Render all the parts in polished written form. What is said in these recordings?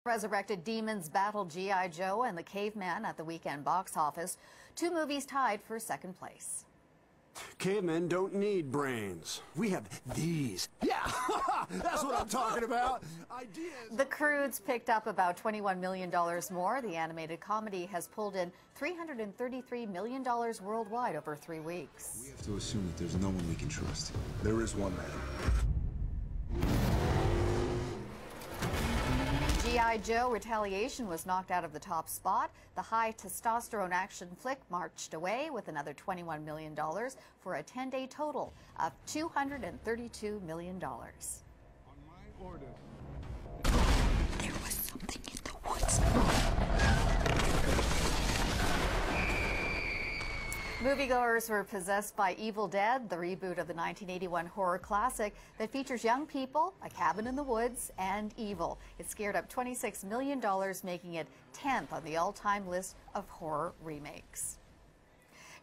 Resurrected demons battle G.I. Joe and the Caveman at the weekend box office. Two movies tied for second place. Cavemen don't need brains. We have these. Yeah, that's what I'm talking about. Ideas. The Croods picked up about $21 million more. The animated comedy has pulled in $333 million worldwide over 3 weeks. We have to assume that there's no one we can trust. There is one man. G.I. Joe Retaliation was knocked out of the top spot. The high testosterone action flick marched away with another $21 million for a 10-day total of $232 million. On my order. There was something in the woods. Moviegoers were possessed by Evil Dead, the reboot of the 1981 horror classic that features young people, a cabin in the woods, and evil. It scared up $26 million, making it 10th on the all-time list of horror remakes.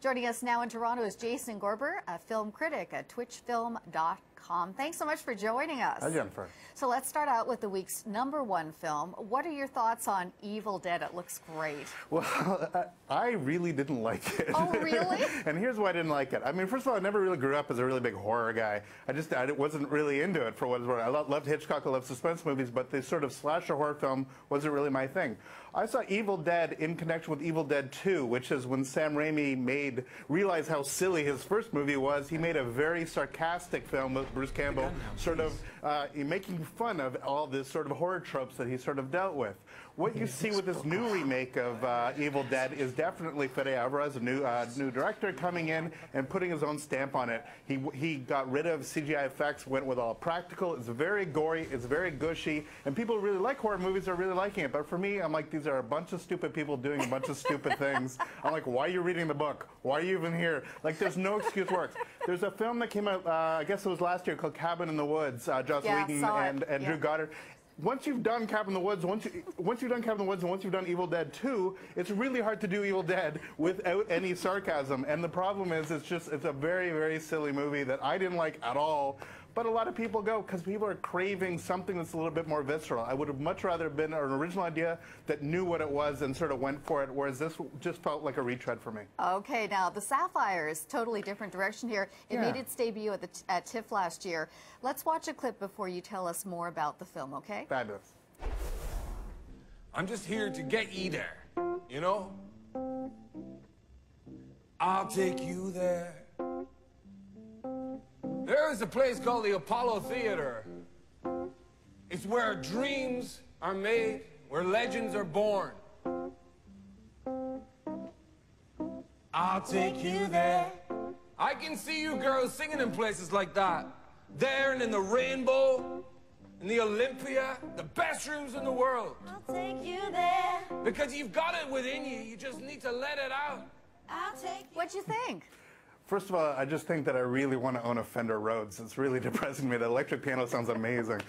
Joining us now in Toronto is Jason Gorber, a film critic at twitchfilm.com. Thanks so much for joining us. Hi, Jennifer. So let's start out with the week's #1 film. What are your thoughts on Evil Dead? It looks great. Well, I really didn't like it. Oh, really? And here's why I didn't like it. I mean, first of all, I never really grew up as a really big horror guy. I wasn't really into it for what it's worth. I loved Hitchcock, I loved suspense movies, but the sort of slasher horror film wasn't really my thing. I saw Evil Dead in connection with Evil Dead 2, which is when Sam Raimi realized how silly his first movie was. He made a very sarcastic film with Bruce Campbell, sort of making fun of all this sort of horror tropes that he sort of dealt with. What you see with this new remake of Evil Dead is definitely Fede Alvarez, a new director, coming in and putting his own stamp on it. He got rid of CGI effects, went with all practical. It's very gory, it's very gushy, and people who really like horror movies are really liking it. But for me, I'm like, these are a bunch of stupid people doing a bunch of stupid things. I'm like, why are you reading the book? Why are you even here? Like, there's no excuse works. There's a film that came out, I guess it was last year, called Cabin in the Woods, Joss Whedon and Drew Goddard. Once you've done Cabin in the Woods, once you've done Cabin in the Woods, and once you've done Evil Dead 2, it's really hard to do Evil Dead without any sarcasm. And the problem is, it's a very, very silly movie that I didn't like at all. But a lot of people go because people are craving something that's a little bit more visceral. I would have much rather been an original idea that knew what it was and sort of went for it, whereas this just felt like a retread for me. Okay, now the Sapphires, totally different direction here. It made its debut at TIFF last year. Let's watch a clip before you tell us more about the film, okay? Fabulous. I'm just here to get you there, you know? I'll take you there. There is a place called the Apollo Theater. It's where dreams are made, where legends are born. I'll take you there. I can see you girls singing in places like that. There and in the Rainbow, in the Olympia, the best rooms in the world. I'll take you there. Because you've got it within you, you just need to let it out. I'll take you. What'd you think? First of all, I just think that I really want to own a Fender Rhodes. It's really depressing me. The electric piano sounds amazing.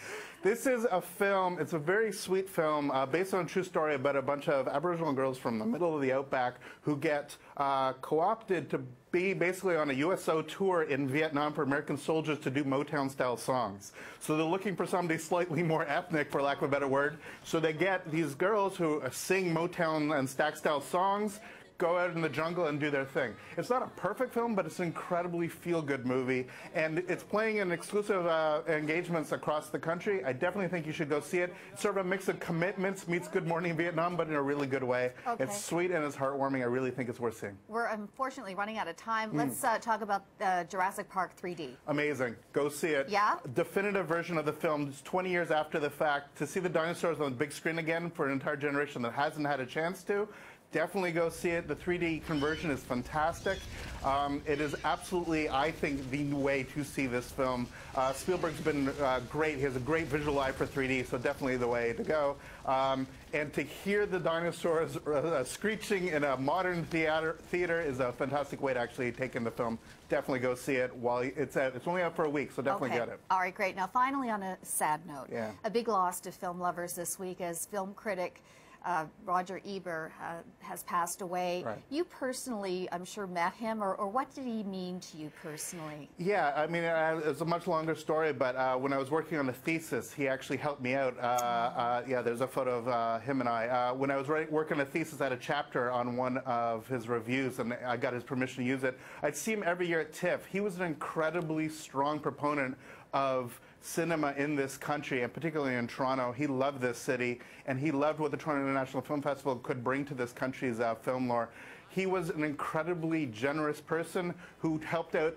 This is a film, it's a very sweet film based on a true story about a bunch of Aboriginal girls from the middle of the outback who get co-opted to be basically on a USO tour in Vietnam for American soldiers to do Motown-style songs. So they're looking for somebody slightly more ethnic, for lack of a better word. So they get these girls who sing Motown and Stax-style songs, go out in the jungle and do their thing. It's not a perfect film, but it's an incredibly feel-good movie, and it's playing in exclusive engagements across the country. I definitely think you should go see it. It's sort of a mix of Commitments meets Good Morning Vietnam, but in a really good way. Okay. It's sweet and it's heartwarming. I really think it's worth seeing. We're unfortunately running out of time. Let's talk about Jurassic Park 3D. Amazing. Go see it. Yeah? Definitive version of the film. It's 20 years after the fact. To see the dinosaurs on the big screen again for an entire generation that hasn't had a chance to, definitely go see it. The 3D conversion is fantastic. It is absolutely, I think, the way to see this film. Spielberg's been great. He has a great visual eye for 3D, so definitely the way to go. And to hear the dinosaurs screeching in a modern theater is a fantastic way to actually take in the film. Definitely go see it while it's out. It's only out for a week, so definitely get it. All right, great. Now, finally, on a sad note, Yeah. a big loss to film lovers this week as film critic Roger Ebert has passed away. Right. You personally, I'm sure, met him, or what did he mean to you personally? Yeah, I mean, it's a much longer story, but when I was working on the thesis, he actually helped me out. Yeah, there's a photo of him and I. When I was working on a thesis, I had a chapter on one of his reviews, and I got his permission to use it. I'd see him every year at TIFF. He was an incredibly strong proponent of cinema in this country, and particularly in Toronto. He loved this city, and he loved what the Toronto International Film Festival could bring to this country's film lore. He was an incredibly generous person who helped out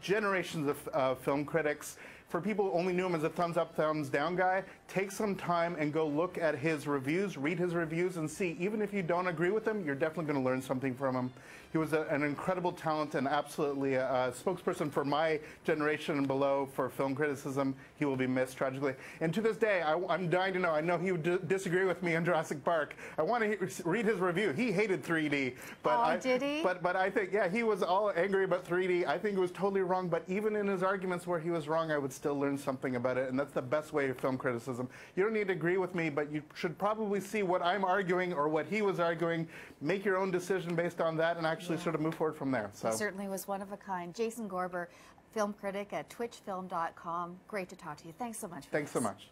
generations of film critics. For people who only knew him as a thumbs up, thumbs down guy, take some time and go look at his reviews, read his reviews, and see, even if you don't agree with him, you're definitely going to learn something from him. He was an incredible talent and absolutely a spokesperson for my generation and below for film criticism. He will be missed tragically. And to this day, I'm dying to know, I know he would disagree with me on Jurassic Park. I want to read his review. He hated 3D. But did he? But I think, yeah, he was all angry about 3D. I think it was totally wrong, but even in his arguments where he was wrong, I would still learn something about it, and that's the best way of film criticism. You don't need to agree with me, but you should probably see what I'm arguing or what he was arguing, make your own decision based on that, and actually sort of move forward from there. So. He certainly was one of a kind. Jason Gorber, film critic at twitchfilm.com. Great to talk to you. Thanks so much. Thanks so much.